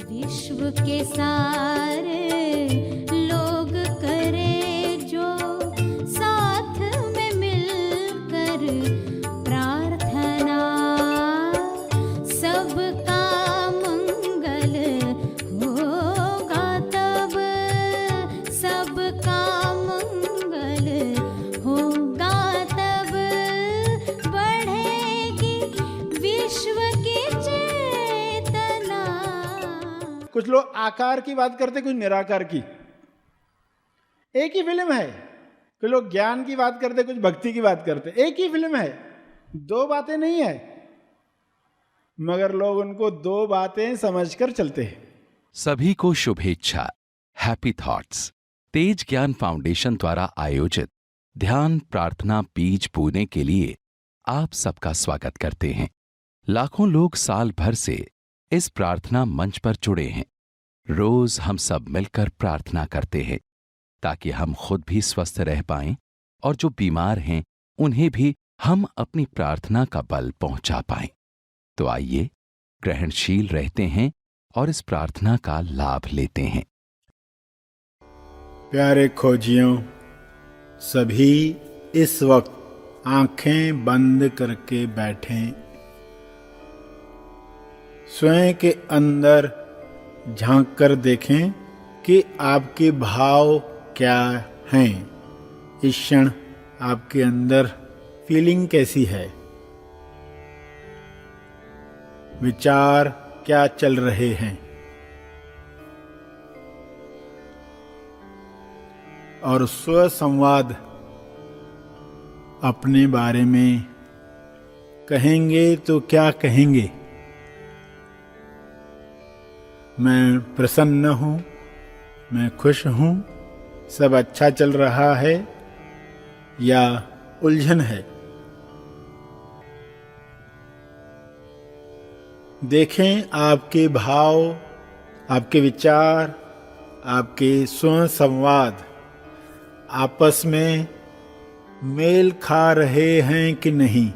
विश्व के सारे लोग करे जो साथ में मिलकर प्रार्थना, सबका मंगल होगा तब, सबका मंगल होगा तब, बढ़ेगी विश्व की चेतना। कुछ लोग आकार की बात करते, कुछ निराकार की। एक ही फिल्म है। कुछ लोग ज्ञान की बात करते, कुछ भक्ति की बात करते। एक ही फिल्म है, दो बातें नहीं है, मगर लोग उनको दो बातें समझकर चलते हैं। सभी को शुभेच्छा। हैप्पी थॉट्स तेज ज्ञान फाउंडेशन द्वारा आयोजित ध्यान प्रार्थना बीज बोने के लिए आप सबका स्वागत करते हैं। लाखों लोग साल भर से इस प्रार्थना मंच पर जुड़े हैं। रोज हम सब मिलकर प्रार्थना करते हैं ताकि हम खुद भी स्वस्थ रह पाएं और जो बीमार हैं उन्हें भी हम अपनी प्रार्थना का बल पहुंचा पाएं। तो आइए ग्रहणशील रहते हैं और इस प्रार्थना का लाभ लेते हैं। प्यारे खोजियों, सभी इस वक्त आंखें बंद करके बैठें। स्वयं के अंदर झांक कर देखें कि आपके भाव क्या हैं। इस क्षण आपके अंदर फीलिंग कैसी है, विचार क्या चल रहे हैं, और स्व संवाद अपने बारे में कहेंगे तो क्या कहेंगे। मैं प्रसन्न हूं, मैं खुश हूं, सब अच्छा चल रहा है, या उलझन है। देखें आपके भाव, आपके विचार, आपके स्व संवाद आपस में मेल खा रहे हैं कि नहीं।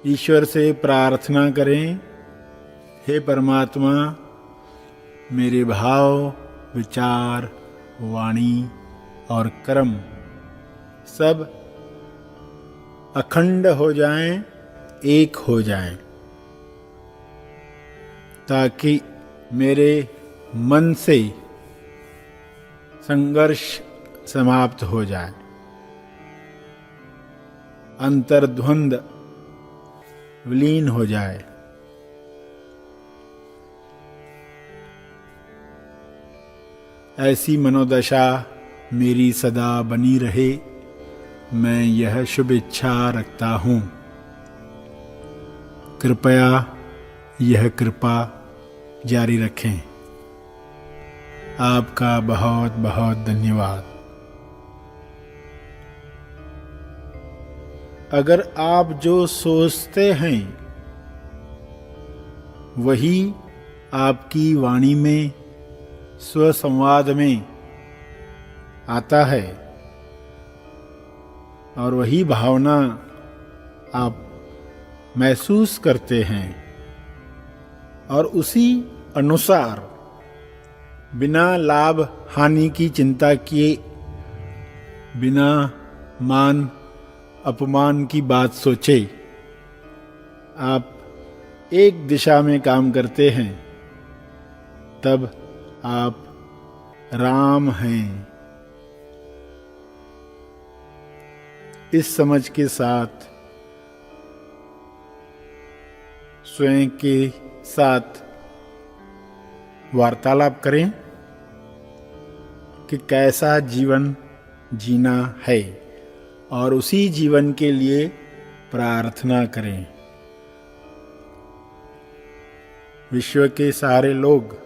ईश्वर से प्रार्थना करें, हे परमात्मा, मेरे भाव, विचार, वाणी और कर्म सब अखंड हो जाएं, एक हो जाएं, ताकि मेरे मन से संघर्ष समाप्त हो जाए, अंतर्द्वंद विलीन हो जाए। ऐसी मनोदशा मेरी सदा बनी रहे, मैं यह शुभ इच्छा रखता हूँ। कृपया यह कृपा जारी रखें। आपका बहुत बहुत धन्यवाद। अगर आप जो सोचते हैं वही आपकी वाणी में, स्वसंवाद में आता है, और वही भावना आप महसूस करते हैं, और उसी अनुसार बिना लाभ हानि की चिंता किए, बिना मान अपमान की बात सोचे आप एक दिशा में काम करते हैं, तब आप राम हैं। इस समझ के साथ स्वयं के साथ वार्तालाप करें कि कैसा जीवन जीना है, और उसी जीवन के लिए प्रार्थना करें। विश्व के सारे लोग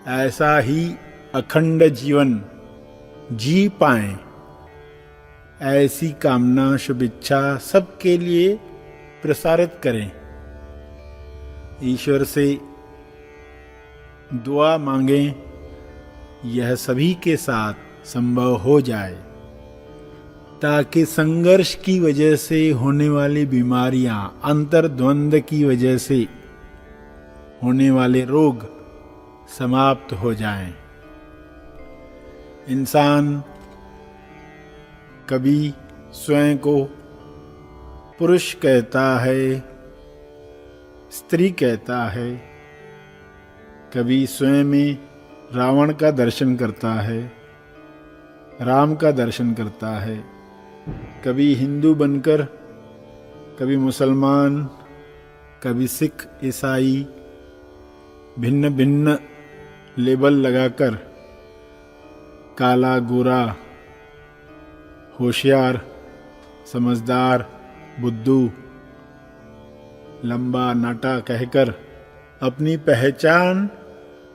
ऐसा ही अखंड जीवन जी पाएं, ऐसी कामना, शुभेच्छा सबके लिए प्रसारित करें। ईश्वर से दुआ मांगें, यह सभी के साथ संभव हो जाए। ताकि संघर्ष की वजह से होने वाली बीमारियां, अंतर्द्वंद की वजह से होने वाले रोग समाप्त हो जाएं। इंसान कभी स्वयं को पुरुष कहता है, स्त्री कहता है, कभी स्वयं में रावण का दर्शन करता है, राम का दर्शन करता है, कभी हिंदू बनकर, कभी मुसलमान, कभी सिख, ईसाई, भिन्न भिन्न लेबल लगाकर काला, गोरा, होशियार, समझदार, बुद्धू, लंबा, नाटा कहकर अपनी पहचान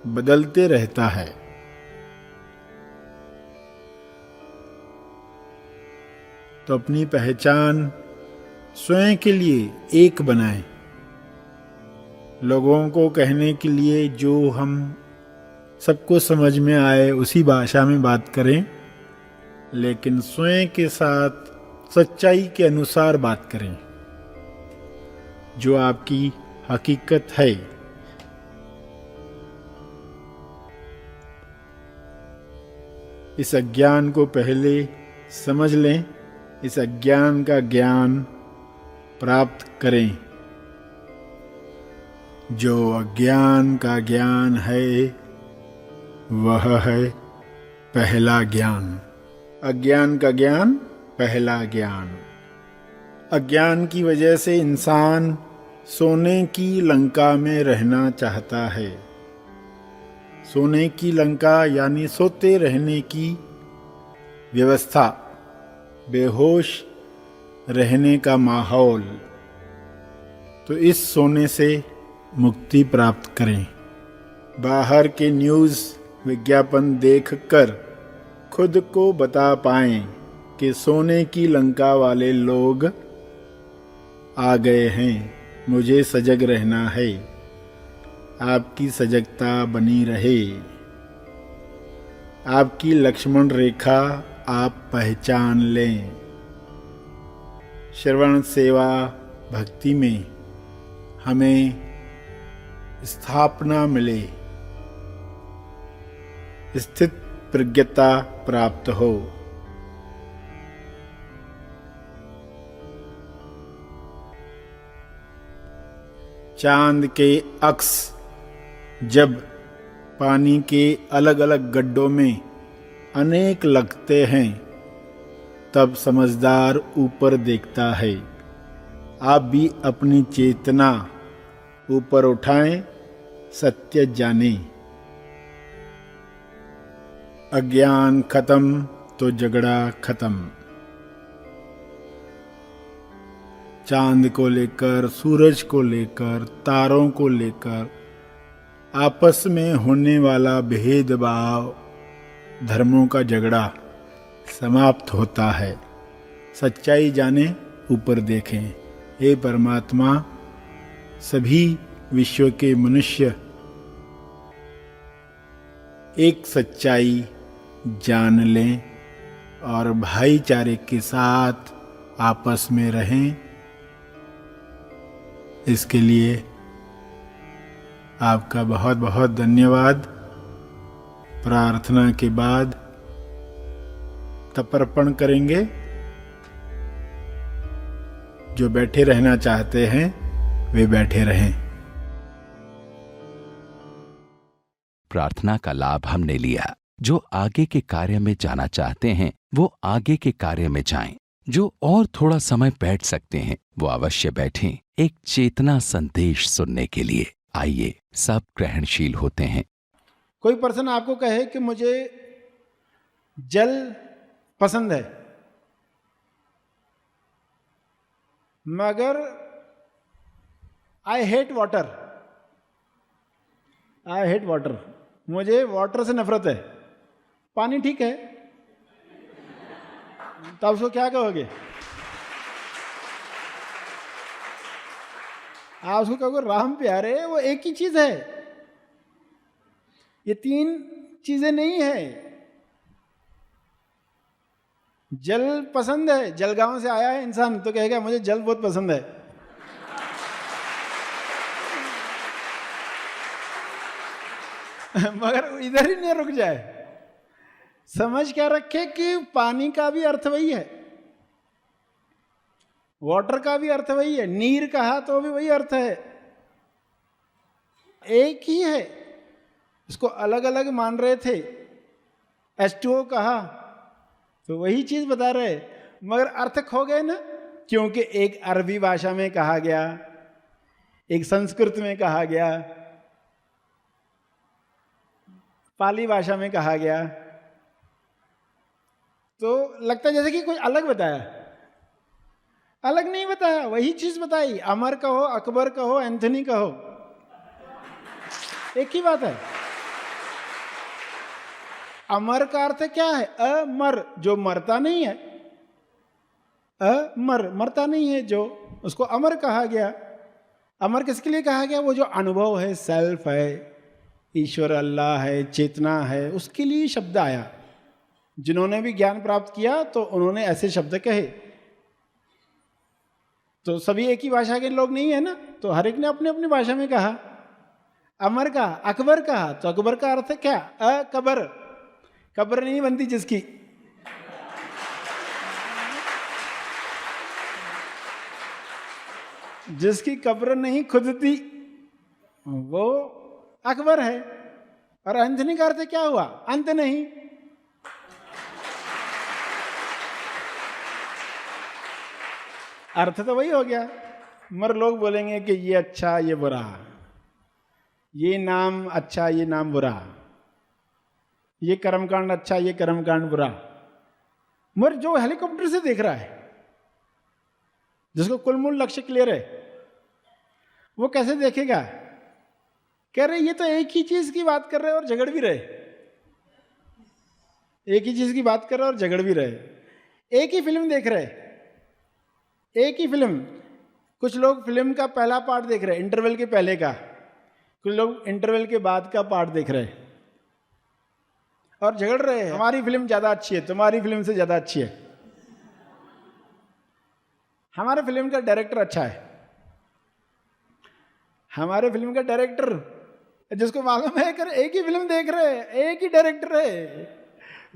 बदलते रहता है। तो अपनी पहचान स्वयं के लिए एक बनाएं। लोगों को कहने के लिए जो हम सबको समझ में आए उसी भाषा में बात करें, लेकिन स्वयं के साथ सच्चाई के अनुसार बात करें, जो आपकी हकीकत है। इस अज्ञान को पहले समझ लें, इस अज्ञान का ज्ञान प्राप्त करें। जो अज्ञान का ज्ञान है वह है पहला ज्ञान। अज्ञान का ज्ञान, पहला ज्ञान। अज्ञान की वजह से इंसान सोने की लंका में रहना चाहता है। सोने की लंका यानी सोते रहने की व्यवस्था, बेहोश रहने का माहौल। तो इस सोने से मुक्ति प्राप्त करें। बाहर के न्यूज़ विज्ञापन देखकर खुद को बता पाएं कि सोने की लंका वाले लोग आ गए हैं, मुझे सजग रहना है। आपकी सजगता बनी रहे। आपकी लक्ष्मण रेखा आप पहचान लें। श्रवण, सेवा, भक्ति में हमें स्थापना मिले, स्थित प्रज्ञता प्राप्त हो। चांद के अक्स जब पानी के अलग अलग गड्ढों में अनेक लगते हैं, तब समझदार ऊपर देखता है। आप भी अपनी चेतना ऊपर उठाएं, सत्य जानें। अज्ञान खत्म तो झगड़ा खत्म। चांद को लेकर, सूरज को लेकर, तारों को लेकर आपस में होने वाला भेदभाव, धर्मों का झगड़ा समाप्त होता है। सच्चाई जाने, ऊपर देखें। हे परमात्मा, सभी विश्व के मनुष्य एक सच्चाई जान लें और भाईचारे के साथ आपस में रहें। इसके लिए आपका बहुत बहुत धन्यवाद। प्रार्थना के बाद तर्पण करेंगे। जो बैठे रहना चाहते हैं वे बैठे रहें। प्रार्थना का लाभ हमने लिया। जो आगे के कार्य में जाना चाहते हैं वो आगे के कार्य में जाएं। जो और थोड़ा समय बैठ सकते हैं वो अवश्य बैठें, एक चेतना संदेश सुनने के लिए। आइए, सब ग्रहणशील होते हैं। कोई पर्सन आपको कहे कि मुझे जल पसंद है, मगर I hate water, I hate water, मुझे वाटर से नफरत है। पानी ठीक है, तो आप उसको क्या कहोगे? आप उसको कहोगे राम प्यारे, वो एक ही चीज है, ये तीन चीजें नहीं है। जल पसंद है, जलगांव से आया है इंसान तो कहेगा मुझे जल बहुत पसंद है। मगर इधर ही नहीं रुक जाए, समझ क्या रखे कि पानी का भी अर्थ वही है, वाटर का भी अर्थ वही है, नीर कहा तो भी वही अर्थ है, एक ही है। इसको अलग अलग मान रहे थे, H2O कहा तो वही चीज बता रहे, मगर अर्थ खो गए ना, क्योंकि एक अरबी भाषा में कहा गया, एक संस्कृत में कहा गया, पाली भाषा में कहा गया, तो लगता है जैसे कि कोई अलग बताया। अलग नहीं बताया, वही चीज बताई। अमर कहो, अकबर कहो, एंथनी कहो, एक ही बात है। अमर का अर्थ क्या है? अमर, जो मरता नहीं है, अमर मरता नहीं है, जो उसको अमर कहा गया। अमर किसके लिए कहा गया? वो जो अनुभव है, सेल्फ है, ईश्वर अल्लाह है, चेतना है, उसके लिए शब्द आया। जिन्होंने भी ज्ञान प्राप्त किया तो उन्होंने ऐसे शब्द कहे। तो सभी एक ही भाषा के लोग नहीं है ना, तो हर एक ने अपने अपनी भाषा में कहा। अमर कहा, अकबर कहा, तो अकबर का अर्थ क्या? अकबर, कब्र नहीं बनती जिसकी। जिसकी कब्र नहीं खुदती वो अकबर है। और अंजनी का अर्थ क्या हुआ? अंत नहीं। अर्थ तो वही हो गया, मगर लोग बोलेंगे कि ये अच्छा ये बुरा, ये नाम अच्छा ये नाम बुरा, ये कर्मकांड अच्छा ये कर्मकांड बुरा। मगर जो हेलीकॉप्टर से देख रहा है, जिसको कुल मूल लक्ष्य क्लियर है, वो कैसे देखेगा? कह रहे ये तो एक ही चीज की बात कर रहे और झगड़ भी रहे, एक ही चीज की बात कर रहे और झगड़ भी रहे, एक ही फिल्म देख रहे, एक ही फिल्म। कुछ लोग फिल्म का पहला पार्ट देख रहे, इंटरवल के पहले का, कुछ लोग इंटरवल के बाद का पार्ट देख रहे और झगड़ रहे हैं, हमारी फिल्म ज्यादा अच्छी है, तुम्हारी फिल्म से ज्यादा अच्छी है, हमारे फिल्म का डायरेक्टर अच्छा है, हमारे फिल्म का डायरेक्टर, जिसको मालूम है कर एक ही फिल्म देख रहे हैं, एक ही डायरेक्टर है,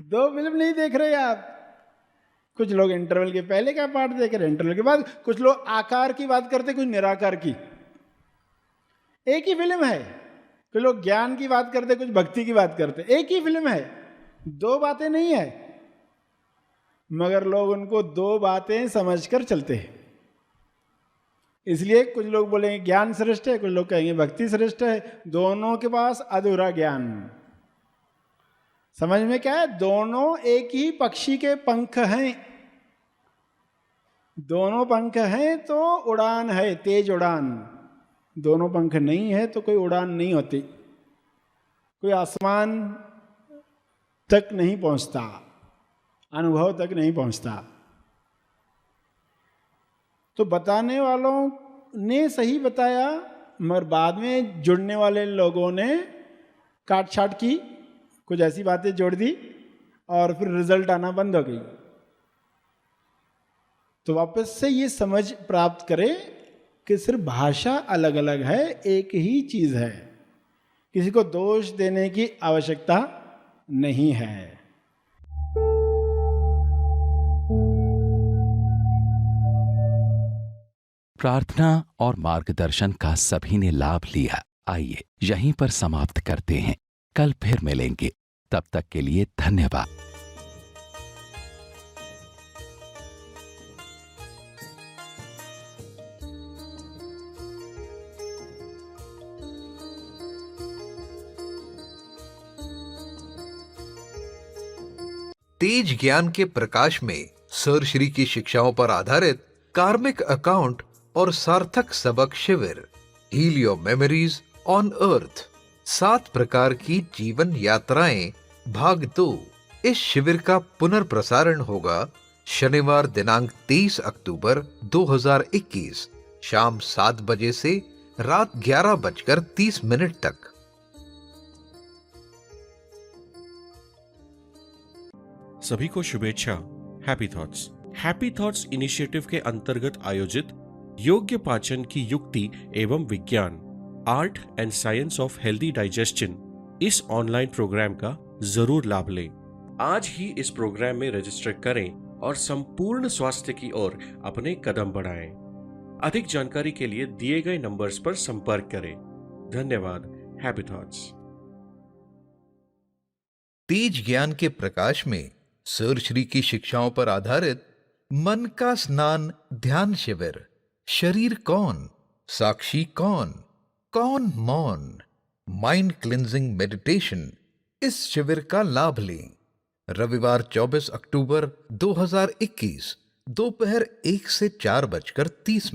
दो फिल्म नहीं देख रहे आप। कुछ लोग इंटरवल के पहले का पार्ट देख रहे हैं, इंटरवल के बाद। कुछ लोग आकार की बात करते, कुछ निराकार की। एक ही फिल्म है। कुछ लोग ज्ञान की बात करते, कुछ भक्ति की बात करते, एक ही फिल्म है, दो बातें नहीं है, मगर लोग उनको दो बातें समझकर चलते हैं। इसलिए कुछ लोग बोलेंगे ज्ञान श्रेष्ठ है, कुछ लोग कहेंगे भक्ति श्रेष्ठ है। दोनों के पास अधूरा ज्ञान। समझ में क्या है? दोनों एक ही पक्षी के पंख हैं, दोनों पंख हैं तो उड़ान है, तेज उड़ान। दोनों पंख नहीं है तो कोई उड़ान नहीं होती, कोई आसमान तक नहीं पहुंचता, अनुभव तक नहीं पहुंचता। तो बताने वालों ने सही बताया, मगर बाद में जुड़ने वाले लोगों ने काट छाट की, कुछ ऐसी बातें जोड़ दी और फिर रिजल्ट आना बंद हो गई। तो वापस से ये समझ प्राप्त करें कि सिर्फ भाषा अलग अलग है, एक ही चीज है, किसी को दोष देने की आवश्यकता नहीं है। प्रार्थना और मार्गदर्शन का सभी ने लाभ लिया। आइए यहीं पर समाप्त करते हैं, कल फिर मिलेंगे, तब तक के लिए धन्यवाद। तेज ज्ञान के प्रकाश में सर श्री की शिक्षाओं पर आधारित कार्मिक अकाउंट और सार्थक सबक शिविर heal your memories on earth 7 प्रकार की जीवन यात्राएं भाग 2। इस शिविर का पुनर्प्रसारण होगा शनिवार दिनांक 23 अक्टूबर 2021 शाम 7 बजे से रात 11:30 तक। सभी को शुभेच्छा। हैप्पी थॉट्स इनिशिएटिव के अंतर्गत आयोजित योग्य पाचन की युक्ति एवं विज्ञान, art and science of healthy digestion, इस ऑनलाइन प्रोग्राम का जरूर लाभ लें। आज ही इस प्रोग्राम में रजिस्टर करें और संपूर्ण स्वास्थ्य की ओर अपने कदम बढ़ाएं। अधिक जानकारी के लिए दिए गए नंबर्स पर संपर्क करें। धन्यवाद। Happy thoughts. तेज ज्ञान के प्रकाश में सर श्री की शिक्षाओं पर आधारित मन का स्नान ध्यान शिविर, शरीर कौन, साक्षी कौन, कौन मौन, माइंड क्लिंजिंग मेडिटेशन, इस शिविर का लाभ लें। रविवार 24 अक्टूबर 2021 दोपहर 1 से 4:30